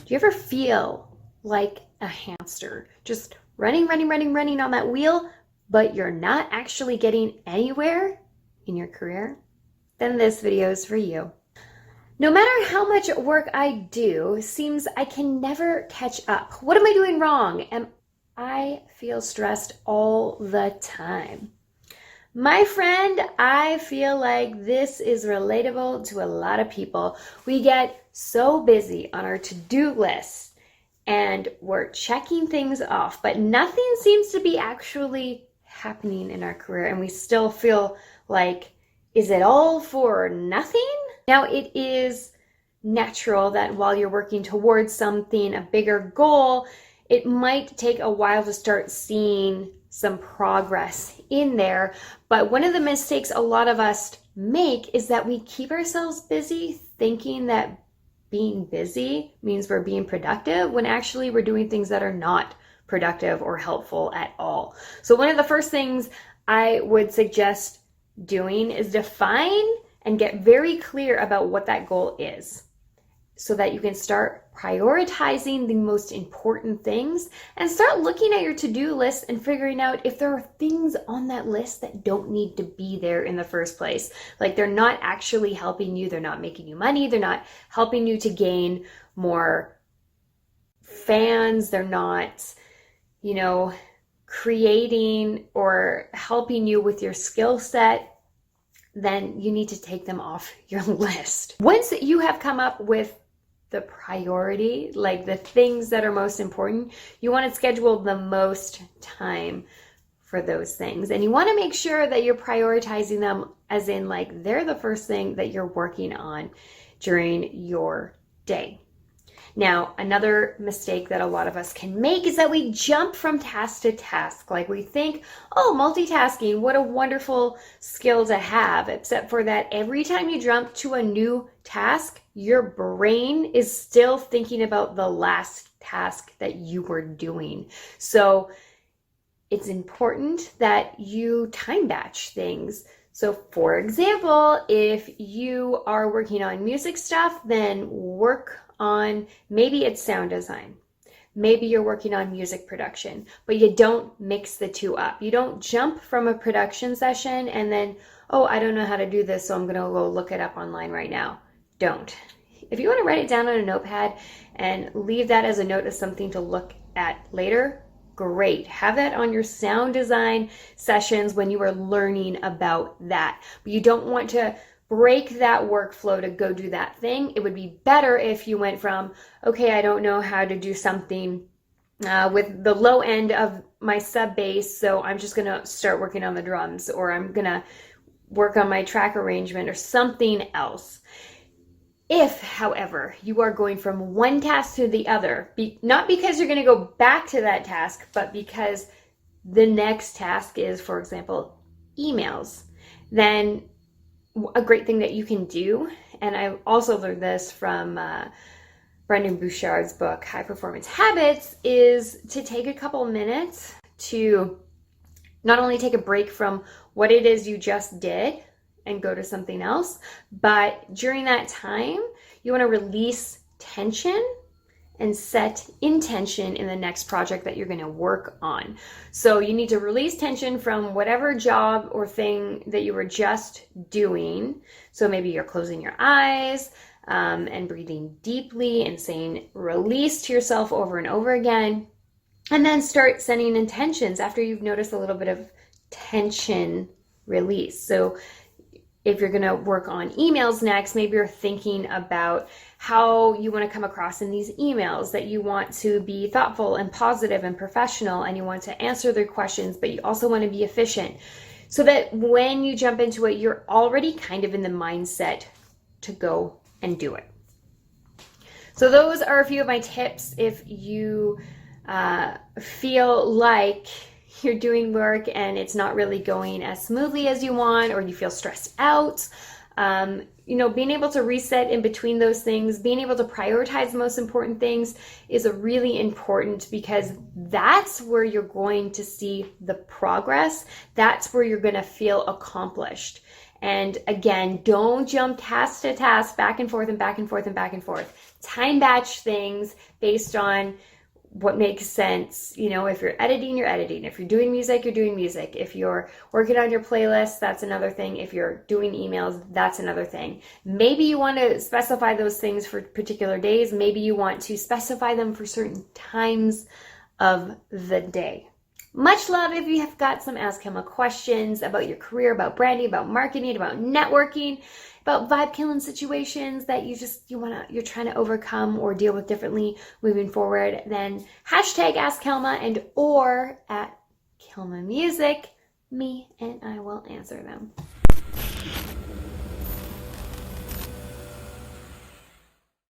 Do you ever feel like a hamster, just running on that wheel, but you're not actually getting anywhere in your career? Then this video is for you. No matter how much work I do, it seems I can never catch up. What am I doing wrong? And I feel stressed all the time. My friend, I feel like this is relatable to a lot of people. We get so busy on our to-do list and we're checking things off, but nothing seems to be actually happening in our career, and we still feel like, is it all for nothing? Now, it is natural that while you're working towards something, a bigger goal, it might take a while to start seeing some progress in there. But one of the mistakes a lot of us make is that we keep ourselves busy thinking that being busy means we're being productive, when actually we're doing things that are not productive or helpful at all. So one of the first things I would suggest doing is define and get very clear about what that goal is, so that you can start prioritizing the most important things and start looking at your to-do list and figuring out if there are things on that list that don't need to be there in the first place. Like, they're not actually helping you, they're not making you money, they're not helping you to gain more fans, they're not, creating or helping you with your skill set, then you need to take them off your list. Once you have come up with the priority, like the things that are most important, you want to schedule the most time for those things. And you want to make sure that you're prioritizing them as in, like, they're the first thing that you're working on during your day. Now, another mistake that a lot of us can make is that we jump from task to task. Like, we think, oh, multitasking, what a wonderful skill to have, except for that every time you jump to a new task, your brain is still thinking about the last task that you were doing. So it's important that you time batch things. So for example, if you are working on music stuff, then work on, maybe it's sound design. Maybe you're working on music production, but you don't mix the two up. You don't jump from a production session and then, oh, I don't know how to do this, so I'm going to go look it up online right now. Don't. If you want to write it down on a notepad and leave that as a note as something to look at later, great. Have that on your sound design sessions when you are learning about that. But you don't want to break that workflow to go do that thing. It would be better if you went from, okay, I don't know how to do something with the low end of my sub bass, so I'm just going to start working on the drums, or I'm going to work on my track arrangement or something else. If, however, you are going from one task to the other, not because you're going to go back to that task, but because the next task is, for example, emails, then a great thing that you can do, and I also learned this from Brendon Burchard's book, High Performance Habits, is to take a couple minutes to not only take a break from what it is you just did and go to something else, but during that time, you want to release tension and set intention in the next project that you're going to work on. So you need to release tension from whatever job or thing that you were just doing. So maybe you're closing your eyes and breathing deeply and saying release to yourself over and over again. And then start setting intentions after you've noticed a little bit of tension release. So if you're going to work on emails next, maybe you're thinking about how you want to come across in these emails, that you want to be thoughtful and positive and professional, and you want to answer their questions, but you also want to be efficient, so that when you jump into it, you're already kind of in the mindset to go and do it. So those are a few of my tips if you feel like you're doing work and it's not really going as smoothly as you want, or you feel stressed out. Being able to reset in between those things, being able to prioritize the most important things is really important, because that's where you're going to see the progress. That's where you're going to feel accomplished. And again, don't jump task to task, back and forth and back and forth and back and forth. Time batch things based on what makes sense. If you're editing, you're editing. If you're doing music, you're doing music. If you're working on your playlist, that's another thing. If you're doing emails, that's another thing. Maybe you want to specify those things for particular days. Maybe you want to specify them for certain times of the day. Much love. If you have got some Ask Kilma questions about your career, about branding, about marketing, about networking, about vibe killing situations that you're trying to overcome or deal with differently moving forward, then hashtag Ask Kilma and or at Kilma Music, me and I will answer them.